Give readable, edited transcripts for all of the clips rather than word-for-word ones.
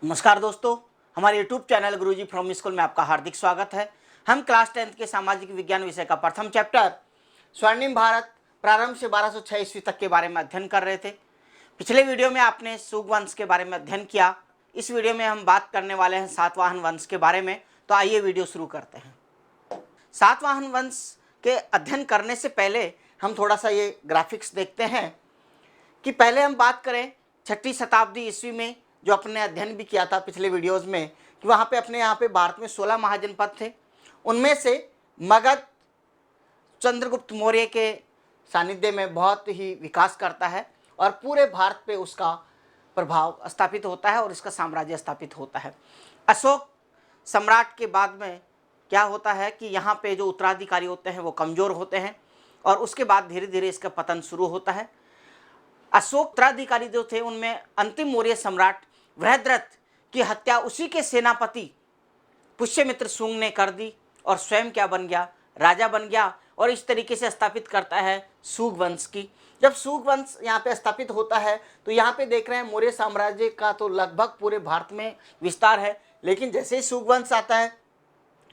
नमस्कार दोस्तों, हमारे YouTube channel Guruji from school में आपका हार्दिक स्वागत है। हम क्लास 10th के सामाजिक विज्ञान विषय का प्रथम चैप्टर स्वर्णिम भारत प्रारंभ से 1206 ईस्वी तक के बारे में अध्ययन कर रहे थे। पिछले वीडियो में आपने शुंग वंश के बारे में अध्ययन किया। इस वीडियो में हम बात करने वाले हैं सातवाहन वंश के बारे में। तो आइए वीडियो शुरू करते हैं। सातवाहन वंश के अध्ययन करने से पहले हम थोड़ा सा ये ग्राफिक्स देखते हैं कि पहले हम बात करें 6वीं शताब्दी ईस्वी में, जो अपने अध्ययन भी किया था पिछले वीडियोस में, कि वहाँ पे अपने यहाँ पे भारत में 16 महाजनपद थे। उनमें से मगध चंद्रगुप्त मौर्य के सानिध्य में बहुत ही विकास करता है और पूरे भारत पे उसका प्रभाव स्थापित होता है और इसका साम्राज्य स्थापित होता है। अशोक सम्राट के बाद में क्या होता है कि यहाँ पे जो उत्तराधिकारी होते हैं वो कमज़ोर होते हैं और उसके बाद धीरे धीरे इसका पतन शुरू होता है। अशोक उत्तराधिकारी जो थे उनमें अंतिम मौर्य सम्राट वृहद्रथ की हत्या उसी के सेनापति पुष्यमित्र शुंग ने कर दी और स्वयं क्या बन गया, राजा बन गया और इस तरीके से स्थापित करता है शुंग वंश की। जब शुंग वंश यहाँ पे स्थापित होता है तो यहाँ पे देख रहे हैं मौर्य साम्राज्य का तो लगभग पूरे भारत में विस्तार है, लेकिन जैसे ही शुंग वंश आता है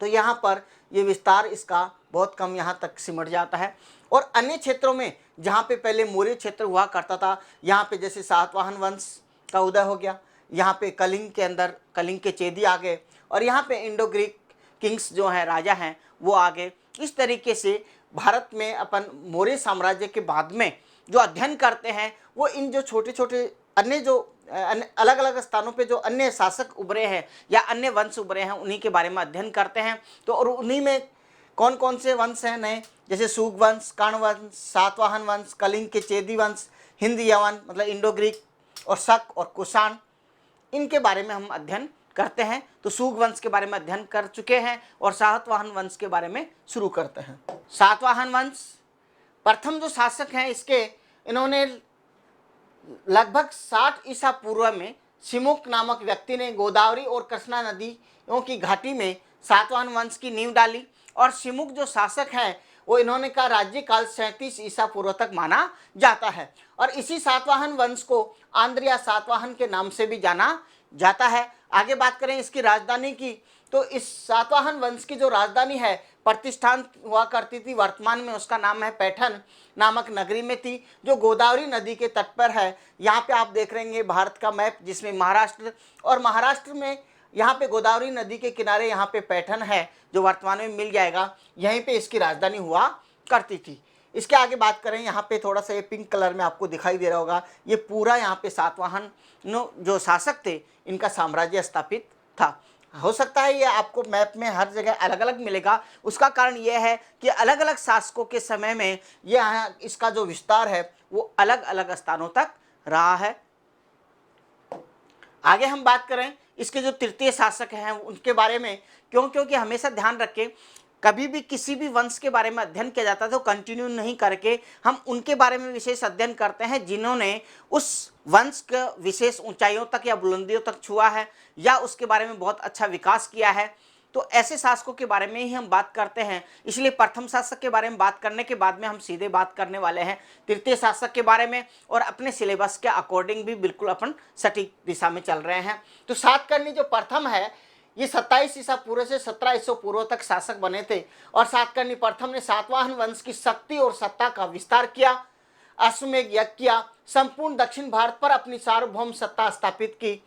तो यहाँ पर ये विस्तार इसका बहुत कम यहाँ तक सिमट जाता है। और अन्य क्षेत्रों में जहाँ पे पहले मौर्य क्षेत्र हुआ करता था, यहाँ पे जैसे सातवाहन वंश का उदय हो गया, यहाँ पे कलिंग के अंदर कलिंग के चेदी आ गए और यहाँ पे इंडो ग्रीक किंग्स जो हैं, राजा हैं, वो आ गए। इस तरीके से भारत में अपन मौर्य साम्राज्य के बाद में जो अध्ययन करते हैं वो इन जो छोटे छोटे अन्य जो अलग अलग स्थानों पे जो अन्य शासक उभरे हैं या अन्य वंश उभरे हैं उन्हीं के बारे में अध्ययन करते हैं। तो और उन्हीं में कौन कौन से वंश हैं नए, जैसे शुंग वंश, कर्ण वंश, सातवाहन वंश, कलिंग के चेदी वंश, हिंद यवन मतलब इंडो ग्रीक और शक और कुषाण, इनके बारे में हम अध्ययन करते हैं। तो शुंग वंश के बारे में अध्ययन कर चुके हैं और सातवाहन वंश के बारे में शुरू करते हैं। सातवाहन वंश प्रथम जो शासक हैं इसके, इन्होंने लगभग 60 ईसा पूर्व में सिमुक नामक व्यक्ति ने गोदावरी और कृष्णा नदियों की घाटी में सातवाहन वंश की नींव डाली और सिमुक जो शासक हैं वो इन्होंने का राज्यकाल 37 ईसा पूर्व तक माना जाता है और इसी सातवाहन वंश को आंध्र या सातवाहन के नाम से भी जाना जाता है। आगे बात करें इसकी राजधानी की, तो इस सातवाहन वंश की जो राजधानी है प्रतिष्ठान हुआ करती थी, वर्तमान में उसका नाम है पैठन नामक नगरी में थी, जो गोदावरी नदी के तट पर है। यहाँ पे आप देख रहे हैं भारत का मैप जिसमें महाराष्ट्र में यहाँ पे गोदावरी नदी के किनारे यहाँ पे पैठन है जो वर्तमान में मिल जाएगा, यहीं पे इसकी राजधानी हुआ करती थी। इसके आगे बात करें, यहाँ पे थोड़ा सा ये पिंक कलर में आपको दिखाई दे रहा होगा, ये पूरा यहाँ पे सातवाहन जो शासक थे इनका साम्राज्य स्थापित था। हो सकता है ये आपको मैप में हर जगह अलग अलग मिलेगा, उसका कारण यह है कि अलग अलग शासकों के समय में ये इसका जो विस्तार है वो अलग अलग स्थानों तक रहा है। आगे हम बात करें इसके जो तृतीय शासक हैं उनके बारे में, क्योंकि हमेशा ध्यान रखें कभी भी किसी भी वंश के बारे में अध्ययन किया जाता है तो कंटिन्यू नहीं करके हम उनके बारे में विशेष अध्ययन करते हैं जिन्होंने उस वंश के विशेष ऊंचाइयों तक या बुलंदियों तक छुआ है या उसके बारे में बहुत अच्छा विकास किया है। तो ऐसे शासकों के बारे में ही हम बात करते हैं। इसलिए प्रथम शासक के बारे में बात करने के बाद में हम सीधे बात करने वाले हैं तृतीय शासक के बारे में और अपने सिलेबस के अकॉर्डिंग भी बिल्कुल अपन सटीक दिशा में चल रहे हैं। तो सातकर्णी जो प्रथम है ये 27 ईसा पूर्व से 17 ईसा पूर्व तक शासक बने थे और सातकर्णी प्रथम ने सातवाहन वंश की शक्ति और सत्ता का विस्तार किया, अश्वमेध यज्ञ किया, संपूर्ण दक्षिण भारत पर अपनी सार्वभौम सत्ता स्थापित की।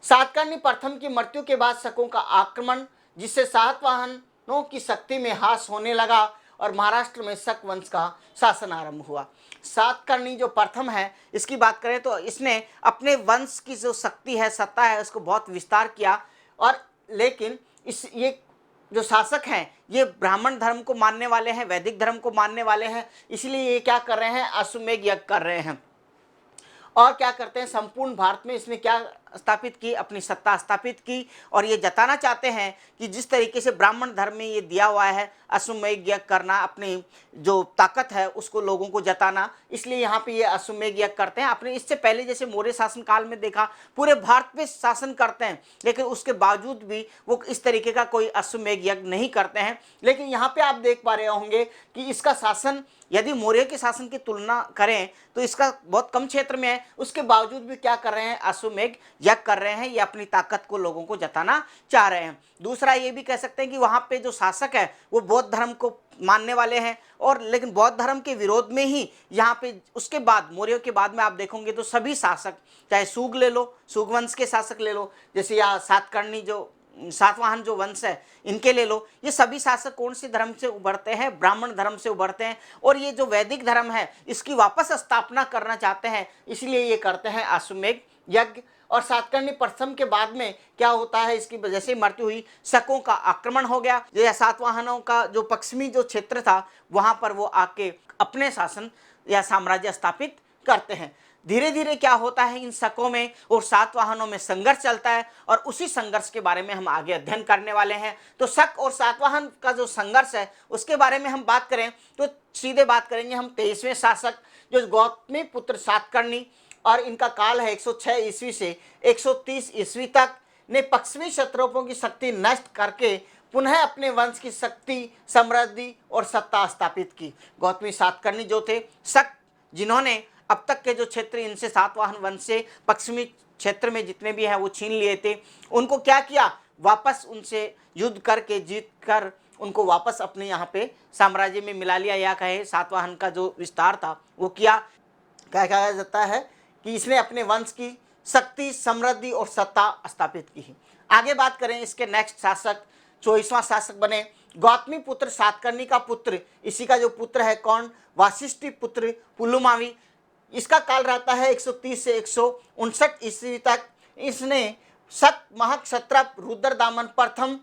सातकर्णी प्रथम की मृत्यु के बाद शकों का आक्रमण, जिससे सातवाहनों की शक्ति में ह्रास होने लगा और महाराष्ट्र में शक वंश का शासन आरंभ हुआ। सातकर्णी जो प्रथम है इसकी बात करें तो इसने अपने वंश की जो शक्ति है, सत्ता है, उसको बहुत विस्तार किया और लेकिन ये जो शासक हैं ये ब्राह्मण धर्म को मानने वाले हैं, वैदिक धर्म को मानने वाले हैं, इसलिए ये क्या कर रहे हैं, अश्वमेध यज्ञ कर रहे हैं और क्या करते हैं, संपूर्ण भारत में इसने क्या स्थापित की, अपनी सत्ता स्थापित की और ये जताना चाहते हैं कि जिस तरीके से ब्राह्मण धर्म में ये दिया हुआ है अश्वमेध यज्ञ करना, अपनी जो ताकत है उसको लोगों को जताना, इसलिए यहाँ पे ये अश्वमेध यज्ञ करते हैं। आपने इससे पहले जैसे मौर्य शासन काल में देखा पूरे भारत पे शासन करते हैं, लेकिन उसके बावजूद भी वो इस तरीके का कोई अश्वमेध यज्ञ नहीं करते हैं। लेकिन यहाँ पे आप देख पा रहे होंगे कि इसका शासन यदि मौर्य के शासन की तुलना करें तो इसका बहुत कम क्षेत्र में है, उसके बावजूद भी क्या कर रहे हैं, अश्वमेध यज्ञ कर रहे हैं, ये अपनी ताकत को लोगों को जताना चाह रहे हैं। दूसरा ये भी कह सकते हैं कि वहाँ पे जो शासक है वो बौद्ध धर्म को मानने वाले हैं, और लेकिन बौद्ध धर्म के विरोध में ही यहाँ पे उसके बाद मौर्यों के बाद में आप देखोगे तो सभी शासक, चाहे सूग ले लो, सूग वंश के शासक ले लो, जैसे या सातकर्णी जो सातवाहन जो वंश है इनके ले लो, ये सभी शासक कौन से धर्म से उभरते हैं? ब्राह्मण धर्म से उभरते हैं, और ये जो वैदिक धर्म है इसकी वापस स्थापना करना चाहते हैं, इसलिए ये करते हैं अश्वमेध यज्ञ। और सातकर्णी प्रथम के बाद में क्या होता है, इसकी वजह से मृत्यु हुई, शकों का आक्रमण हो गया, या सातवाहनों का जो पश्चिमी जो क्षेत्र था वहां पर वो आके अपने शासन या साम्राज्य स्थापित करते हैं। धीरे धीरे क्या होता है, इन शकों में और सातवाहनों में संघर्ष चलता है, और उसी संघर्ष के बारे में हम आगे अध्ययन करने वाले हैं। तो शक और सातवाहन का जो संघर्ष है उसके बारे में हम बात करें तो सीधे बात करेंगे हम 23वें शासक जो गौतमी पुत्र सातकर्णी, और इनका काल है 106 ईस्वी से 130 ईस्वी तक, ने पश्चिमी क्षत्रों की शक्ति नष्ट करके पुनः अपने वंश की शक्ति, समृद्धि और सत्ता स्थापित की। गौतमी सातकर्णी जो थे शक, जिन्होंने अब तक के जो क्षेत्र इनसे सातवाहन वंश से पश्चिमी क्षेत्र में जितने भी हैं वो छीन लिए थे, उनको क्या किया, वापस उनसे युद्ध करके जीत कर उनको वापस अपने यहाँ पे साम्राज्य में मिला लिया, या कहे सातवाहन का जो विस्तार था वो किया। क्या कहा जाता है कि इसने अपने वंश की शक्ति, समृद्धि और सत्ता स्थापित की। आगे बात करें इसके नेक्स्ट शासक 24वां शासक बने गौतमी पुत्र सातकर्णी का पुत्र, इसी का जो पुत्र है कौन, वाशिष्ठी पुत्र पुलुमावी। इसका काल रहता है 130 से 159 ईस्वी तक। इसने शक महाक्षत्रप रुद्रदामन प्रथम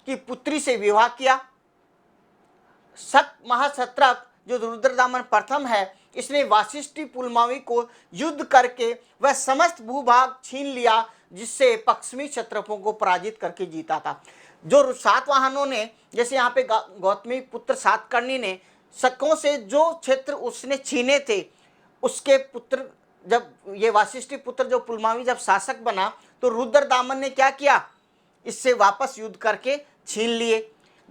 की पुत्री से विवाह किया। शक महाक्षत्रप जो रुद्रदामन प्रथम है, इसने वाशिष्ठी पुलमावी को युद्ध करके वह समस्त भूभाग छीन लिया, जिससे पश्चिमी क्षत्रपों को पराजित करके जीता था। जो सातवाहनों ने, जैसे यहाँ पे गौतमी पुत्र सातकर्णी ने शकों से जो क्षेत्र उसने छीने थे, उसके पुत्र जब ये वाशिष्ठी पुत्र जो पुलमावी जब शासक बना तो रुद्रदामन ने क्या किया, इससे वापस युद्ध करके छीन लिए।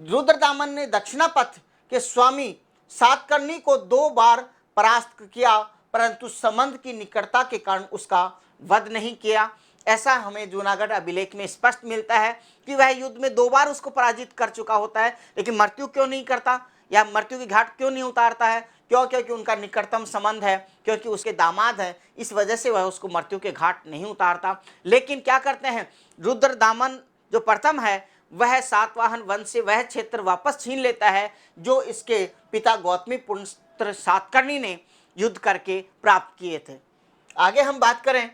रुद्रदामन ने दक्षिणापथ के स्वामी सातकर्णी को 2 बार परास्त किया, परंतु संबंध की निकटता के कारण उसका वध नहीं किया। ऐसा हमें जूनागढ़ अभिलेख में स्पष्ट मिलता है कि वह युद्ध में 2 बार उसको पराजित कर चुका होता है, लेकिन मृत्यु क्यों नहीं करता या मृत्यु की घाट क्यों नहीं उतारता है? क्यों? क्योंकि उनका निकटतम संबंध है, क्योंकि उसके दामाद हैं, इस वजह से वह उसको मृत्यु के घाट नहीं उतारता। लेकिन क्या करते हैं, रुद्रदामन जो प्रथम है वह सातवाहन वंश से वह क्षेत्र वापस छीन लेता है जो इसके पिता गौतमी पुत्र सातकर्णी ने युद्ध करके प्राप्त किए थे। आगे हम बात करें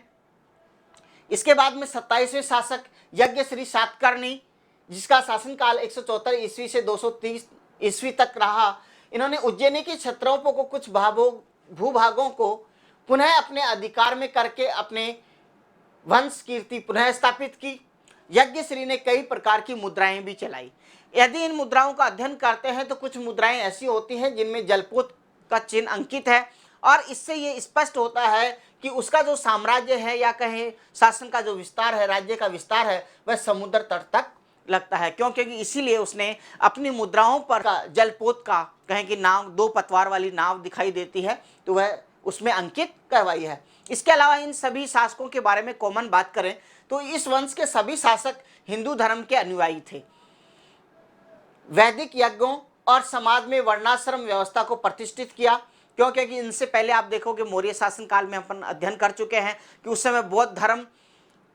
इसके बाद में 27वें शासक यज्ञश्री सातकर्णी, जिसका शासनकाल 174 ईस्वी से 230 ईस्वी तक रहा। इन्होंने उज्जैनी के क्षत्रों को कुछ भूभागों को पुनः अपने अधिकार में करके अपने वंश कीर्ति पुनः स्थापित की। यज्ञश्री ने कई प्रकार की मुद्राएं भी चलाई। यदि इन मुद्राओं का अध्ययन करते हैं तो कुछ मुद्राएं ऐसी होती हैं जिनमें जलपोत का चिन्ह अंकित है, और इससे ये स्पष्ट होता है कि उसका जो साम्राज्य है या कहें शासन का जो विस्तार है, राज्य का विस्तार है, वह समुद्र तट तक लगता है। क्यों? क्योंकि इसीलिए उसने अपनी मुद्राओं पर जलपोत का, कहें कि नाव, 2 पतवार वाली नाव दिखाई देती है तो वह उसमें अंकित करवाई है। इसके अलावा इन सभी शासकों के बारे में कॉमन बात करें तो इस वंश के सभी शासक हिंदू धर्म के अनुयायी थे। वैदिक यज्ञों और समाज में वर्णाश्रम व्यवस्था को प्रतिष्ठित किया। क्यों? क्योंकि इनसे पहले आप देखोगे मौर्य शासन काल में अपन अध्ययन कर चुके हैं कि उस समय बौद्ध धर्म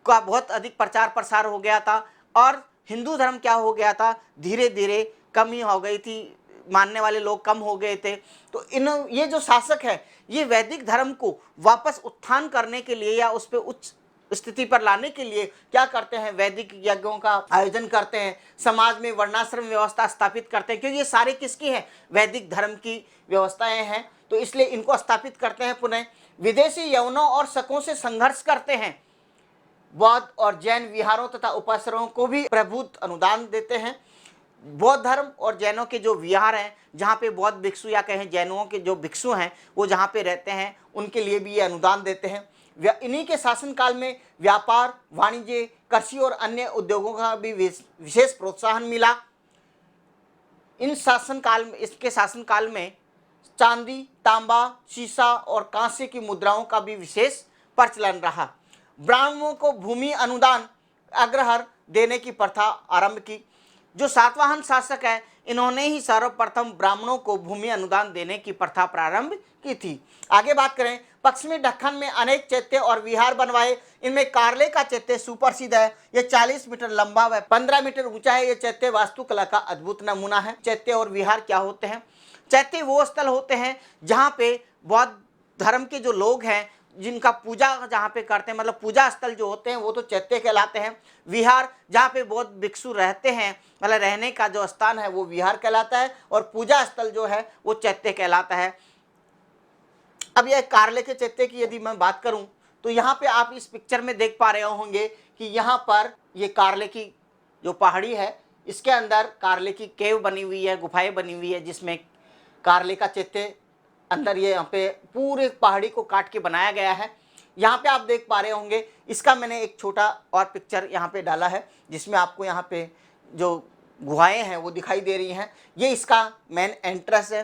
का बहुत अधिक प्रचार प्रसार हो गया था, और हिंदू धर्म क्या हो गया था, धीरे धीरे कम ही हो गई थी, मानने वाले लोग कम हो गए थे। तो ये जो शासक है ये वैदिक धर्म को वापस उत्थान करने के लिए या उस पर उच्च स्थिति पर लाने के लिए क्या करते हैं, वैदिक यज्ञों का आयोजन करते हैं, समाज में वर्णाश्रम व्यवस्था स्थापित करते हैं, क्योंकि ये सारे किसकी हैं, वैदिक धर्म की व्यवस्थाएं हैं, तो इसलिए इनको स्थापित करते हैं। पुनः विदेशी यवनों और शकों से संघर्ष करते हैं। बौद्ध और जैन विहारों तथा उपासनाओं को भी प्रभुत्व अनुदान देते हैं। बौद्ध धर्म और जैनों के जो विहार हैं, जहाँ पे बौद्ध भिक्षु या कहें जैनों के जो भिक्षु हैं वो जहाँ पे रहते हैं, उनके लिए भी ये अनुदान देते हैं। इन्हीं के शासनकाल में व्यापार, वाणिज्य, कृषि और अन्य उद्योगों का भी विशेष प्रोत्साहन मिला। इसके शासनकाल में चांदी, तांबा, शीशा और कांस्य की मुद्राओं का भी विशेष प्रचलन रहा। ब्राह्मणों को भूमि अनुदान अग्रहर देने की प्रथा आरंभ की। जो सातवाहन शासक है, इन्होंने ही सर्वप्रथम ब्राह्मणों को भूमि अनुदान देने की प्रथा प्रारंभ की थी। आगे बात करें, पश्चिमी दक्कन में अनेक चैत्य और विहार बनवाए। इनमें कारले का चैत्य सुप्रसिद्ध है। यह 40 मीटर लंबा व 15 मीटर ऊंचा है। यह चैत्य वास्तुकला का अद्भुत नमूना है। चैत्य और विहार क्या होते हैं? चैत्य वो स्थल होते हैं जहाँ पे बौद्ध धर्म के जो लोग हैं, जिनका पूजा जहाँ पे करते हैं, मतलब पूजा स्थल जो होते हैं वो तो चैत्य कहलाते हैं। विहार जहाँ पे बौद्ध भिक्षु रहते हैं, मतलब रहने का जो स्थान है वो विहार कहलाता है, और पूजा स्थल जो है वो चैत्य कहलाता है। अब यह कारले के चैत्य की यदि मैं बात करूं तो यहाँ पे आप इस पिक्चर में देख पा रहे होंगे कि यहाँ पर ये कारले की जो पहाड़ी है, इसके अंदर कारले की केव बनी हुई है, गुफाएं बनी हुई है, जिसमें कारले का चैत्य अंदर ये यहाँ पे पूरे पहाड़ी को काट के बनाया गया है। यहाँ पे आप देख पा रहे होंगे, इसका मैंने एक छोटा और पिक्चर यहाँ पे डाला है, जिसमें आपको यहाँ पे जो गुहाएं हैं वो दिखाई दे रही हैं। ये इसका मेन एंट्रेंस है।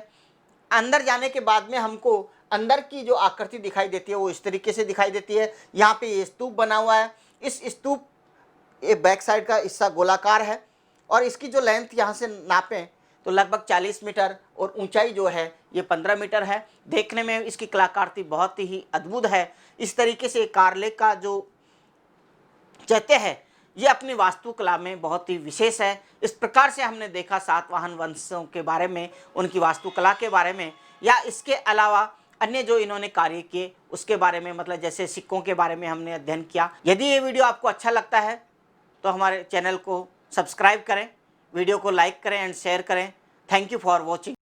अंदर जाने के बाद में हमको अंदर की जो आकृति दिखाई देती है वो इस तरीके से दिखाई देती है। यहाँ पे ये स्तूप बना हुआ है। इस स्तूप ये बैक साइड का हिस्सा गोलाकार है, और इसकी जो लेंथ यहाँ से नापें तो लगभग 40 मीटर, और ऊंचाई जो है ये 15 मीटर है। देखने में इसकी कलाकृति बहुत ही अद्भुत है। इस तरीके से कारले का जो चैत्य है ये अपनी वास्तुकला में बहुत ही विशेष है। इस प्रकार से हमने देखा सातवाहन वंशों के बारे में, उनकी वास्तुकला के बारे में, या इसके अलावा अन्य जो इन्होंने कार्य किए उसके बारे में, मतलब जैसे सिक्कों के बारे में हमने अध्ययन किया। यदि ये वीडियो आपको अच्छा लगता है तो हमारे चैनल को सब्सक्राइब करें, वीडियो को लाइक करें एंड शेयर करें। Thank you for watching.